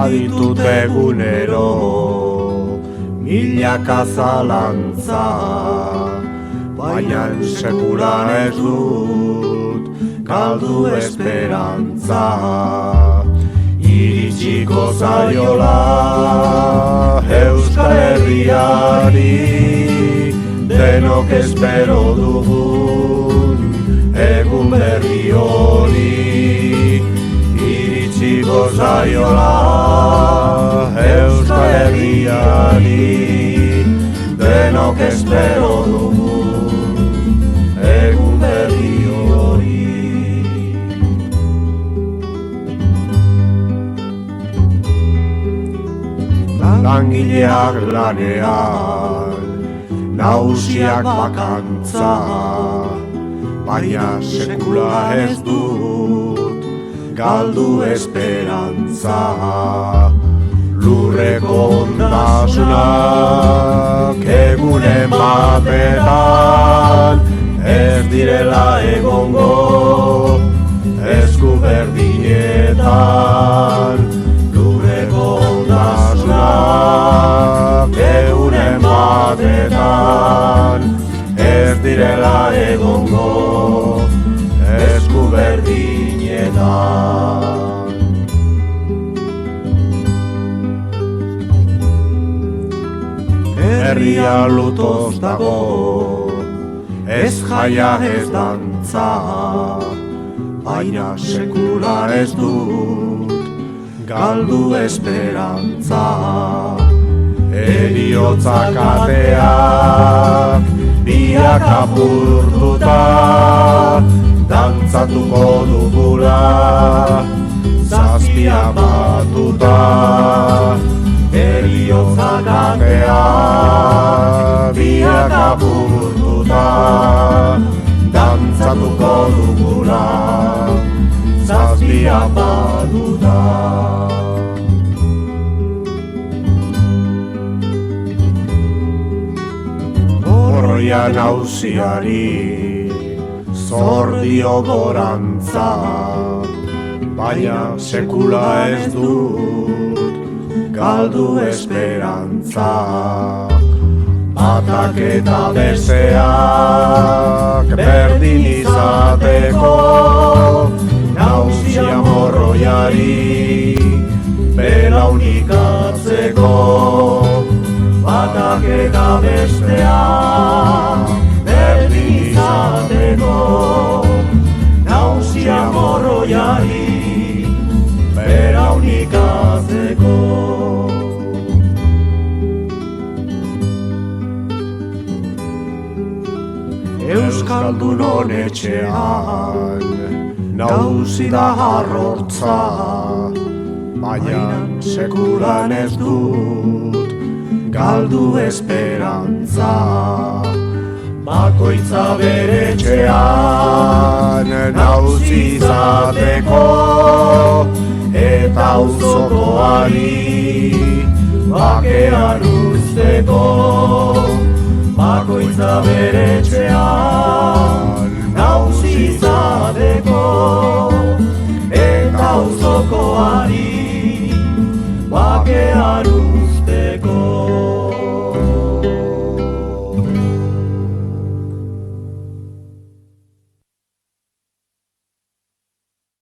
baditut egunero milaka zalantza, baina sekula ez dut galdu esperantza. Iritsiko zaiola Euskal Herriari denok espero dugun egun berri hori. Iritsiko zaiola Euskal Herriari denok espero dugun egun berri hori. Langileak lanean, nagusiak bakantza, baina sekula ez dut galdu esperantza. Lurreko ondasunak egunen batetan ez direla egongo esku berdinetan. Lurreko ondasunak egunen batetan ez direla egongo esku berdinetan. Herria lutoz dago, ez jaia ez dantza, baina sekula ez dut galdu esperantza. Heriotzak ateak biak apurtuta, dantzatuko dugula zazpia batuta. Heriotzak ateak biak apurtuta, dantzatuko dugula zazpia batuta. Horria nauziari zor dio gorantza, baina sekula ez dut galdu esperantza. Batak eta besteak berdin izateko, nauzia morroiari belaunik atzeko. Batak eta besteak berdin izateko, nauzia morroiari belaunik atzeko. Euskaldunon etxean nauzi da harrotza, baina sekulan ez dut galdu esperantza. Bakoitza bere etxean nauzi izateko, eta auzokoari bakean uzteko. Bakoitza bere etxean nauzi izateko, eta auzokoari bakean uzteko.